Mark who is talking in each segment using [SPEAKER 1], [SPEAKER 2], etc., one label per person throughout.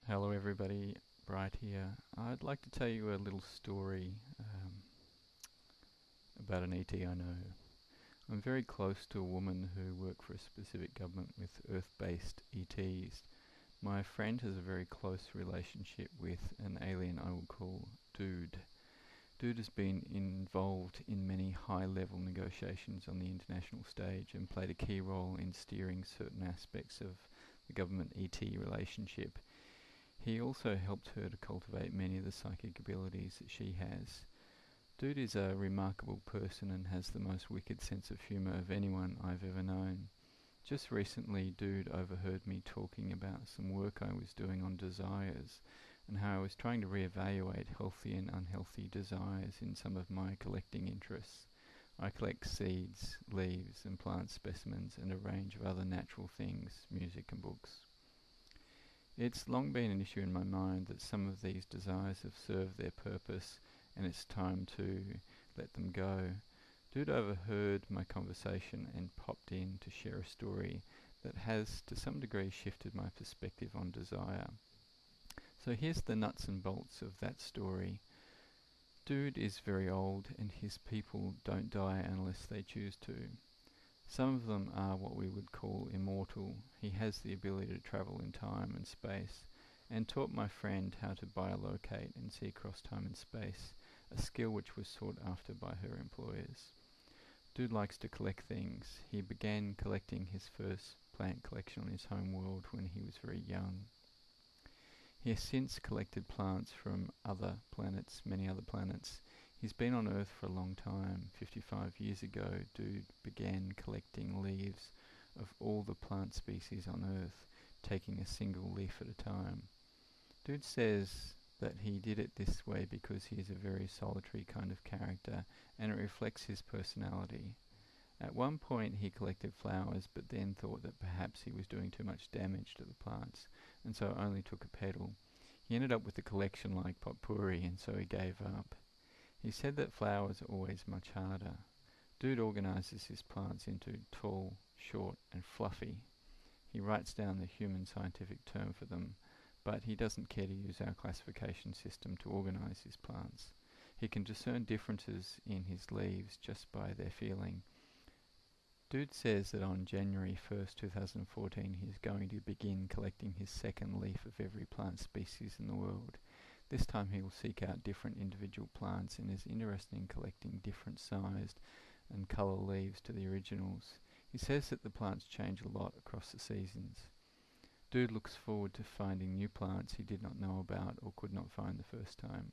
[SPEAKER 1] Hello everybody, Bright here. I'd like to tell you a little story about an ET I know. I'm very close to a woman who worked for a specific government with Earth-based ETs. My friend has a very close relationship with an alien I will call Dude. Dude has been involved in many high-level negotiations on the international stage and played a key role in steering certain aspects of the government-ET relationship. He also helped her to cultivate many of the psychic abilities that she has. Dude is a remarkable person and has the most wicked sense of humour of anyone I've ever known. Just recently, Dude overheard me talking about some work I was doing on desires and how I was trying to reevaluate healthy and unhealthy desires in some of my collecting interests. I collect seeds, leaves and plant specimens and a range of other natural things, music and books. It's long been an issue in my mind that some of these desires have served their purpose and it's time to let them go. Dude overheard my conversation and popped in to share a story that has to some degree shifted my perspective on desire. So here's the nuts and bolts of that story. Dude is very old and his people don't die unless they choose to. Some of them are what we would call immortal. He has the ability to travel in time and space, and taught my friend how to biolocate and see across time and space, a skill which was sought after by her employers. Dude likes to collect things. He began collecting his first plant collection on his home world when he was very young. He has since collected plants from many other planets. He's been on Earth for a long time. 55 years ago, Dude began collecting leaves of all the plant species on Earth, taking a single leaf at a time. Dude says that he did it this way because he is a very solitary kind of character and it reflects his personality. At one point he collected flowers but then thought that perhaps he was doing too much damage to the plants and so only took a petal. He ended up with a collection like potpourri and so he gave up. He said that flowers are always much harder. Dude organizes his plants into tall, short and fluffy. He writes down the human scientific term for them, but he doesn't care to use our classification system to organize his plants. He can discern differences in his leaves just by their feeling. Dude says that on January 1st, 2014 he is going to begin collecting his second leaf of every plant species in the world. This time he will seek out different individual plants and is interested in collecting different sized and colour leaves to the originals. He says that the plants change a lot across the seasons. Dude looks forward to finding new plants he did not know about or could not find the first time.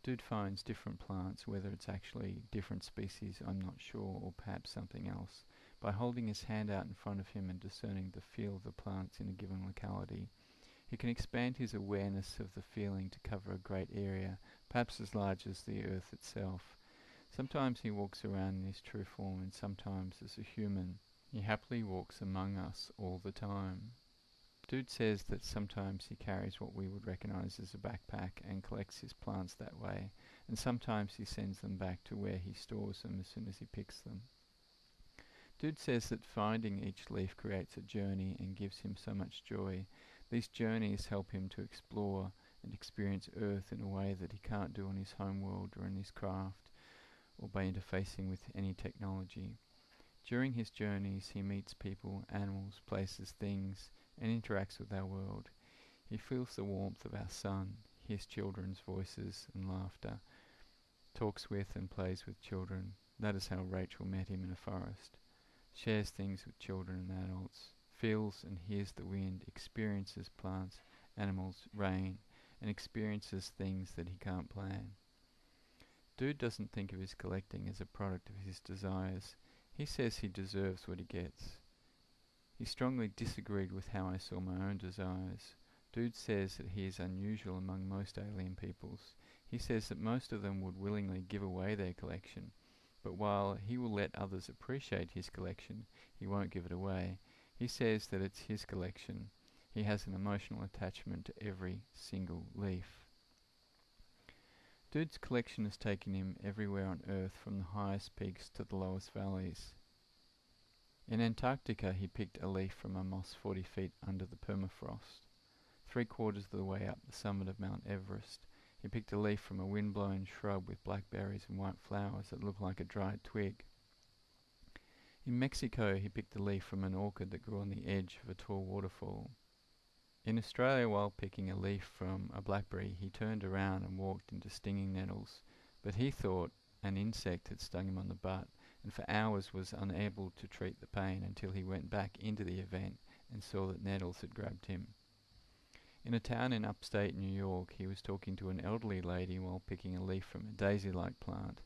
[SPEAKER 1] Dude finds different plants, whether it's actually different species I'm not sure or perhaps something else, by holding his hand out in front of him and discerning the feel of the plants in a given locality. He can expand his awareness of the feeling to cover a great area, perhaps as large as the earth itself. Sometimes he walks around in his true form and sometimes as a human. He happily walks among us all the time. Dude says that sometimes he carries what we would recognize as a backpack and collects his plants that way, and sometimes he sends them back to where he stores them as soon as he picks them. Dude says that finding each leaf creates a journey and gives him so much joy. These journeys help him to explore and experience Earth in a way that he can't do on his home world or in his craft, or by interfacing with any technology. During his journeys he meets people, animals, places, things, and interacts with our world. He feels the warmth of our sun, hears children's voices and laughter, talks with and plays with children. That is how Rachel met him in a forest. Shares things with children and adults, feels and hears the wind, experiences plants, animals, rain, and experiences things that he can't plan. Dude doesn't think of his collecting as a product of his desires. He says he deserves what he gets. He strongly disagreed with how I saw my own desires. Dude says that he is unusual among most alien peoples. He says that most of them would willingly give away their collection, but while he will let others appreciate his collection, he won't give it away. He says that it's his collection. He has an emotional attachment to every single leaf. Dude's collection has taken him everywhere on Earth, from the highest peaks to the lowest valleys. In Antarctica he picked a leaf from a moss 40 feet under the permafrost. 3/4 of the way up the summit of Mount Everest, he picked a leaf from a wind-blown shrub with black berries and white flowers that looked like a dried twig. In Mexico, he picked a leaf from an orchid that grew on the edge of a tall waterfall. In Australia, while picking a leaf from a blackberry, he turned around and walked into stinging nettles, but he thought an insect had stung him on the butt, and for hours was unable to treat the pain until he went back into the event and saw that nettles had grabbed him. In a town in upstate New York, he was talking to an elderly lady while picking a leaf from a daisy-like plant.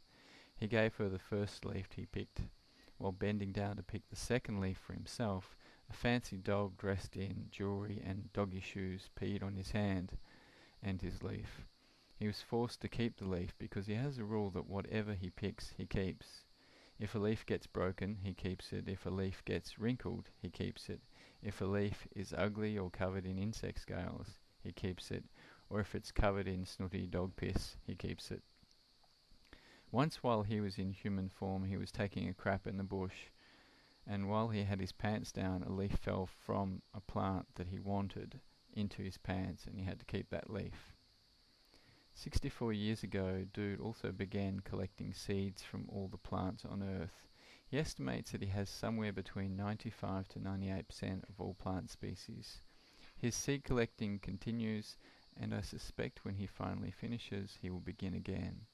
[SPEAKER 1] He gave her the first leaf he picked. While bending down to pick the second leaf for himself, a fancy dog dressed in jewellery and doggy shoes peed on his hand and his leaf. He was forced to keep the leaf because he has a rule that whatever he picks, he keeps. If a leaf gets broken, he keeps it. If a leaf gets wrinkled, he keeps it. If a leaf is ugly or covered in insect scales, he keeps it. Or if it's covered in snooty dog piss, he keeps it. Once while he was in human form, he was taking a crap in the bush, and while he had his pants down, a leaf fell from a plant that he wanted into his pants, and he had to keep that leaf. 64 years ago, Dude also began collecting seeds from all the plants on Earth. He estimates that he has somewhere between 95 to 98% of all plant species. His seed collecting continues, and I suspect when he finally finishes, he will begin again.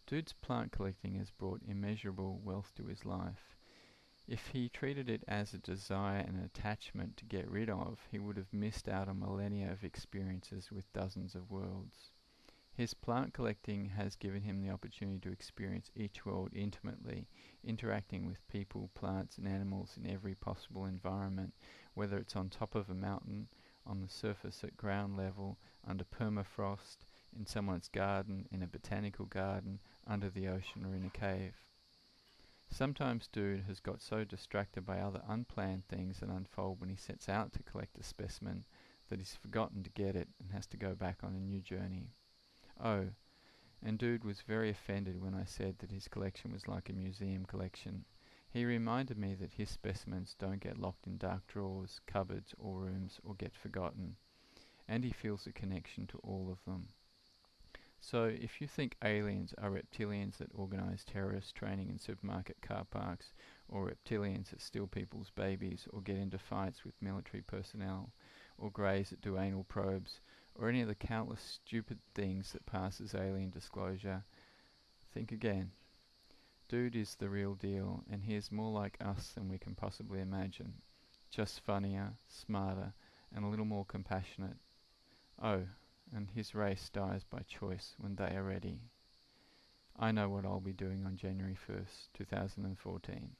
[SPEAKER 1] Dude's plant collecting has brought immeasurable wealth to his life. If he treated it as a desire and an attachment to get rid of, he would have missed out on millennia of experiences with dozens of worlds. His plant collecting has given him the opportunity to experience each world intimately, interacting with people, plants and animals in every possible environment, whether it's on top of a mountain, on the surface at ground level, under permafrost, in someone's garden, in a botanical garden, under the ocean or in a cave. Sometimes Dude has got so distracted by other unplanned things that unfold when he sets out to collect a specimen that he's forgotten to get it and has to go back on a new journey. Oh, and Dude was very offended when I said that his collection was like a museum collection. He reminded me that his specimens don't get locked in dark drawers, cupboards or rooms or get forgotten, and he feels a connection to all of them. So, if you think aliens are reptilians that organise terrorist training in supermarket car parks, or reptilians that steal people's babies, or get into fights with military personnel, or greys that do anal probes, or any of the countless stupid things that pass as alien disclosure, think again. Dude is the real deal, and he is more like us than we can possibly imagine. Just funnier, smarter, and a little more compassionate. Oh, and his race dies by choice when they are ready. I know what I'll be doing on January 1st, 2014.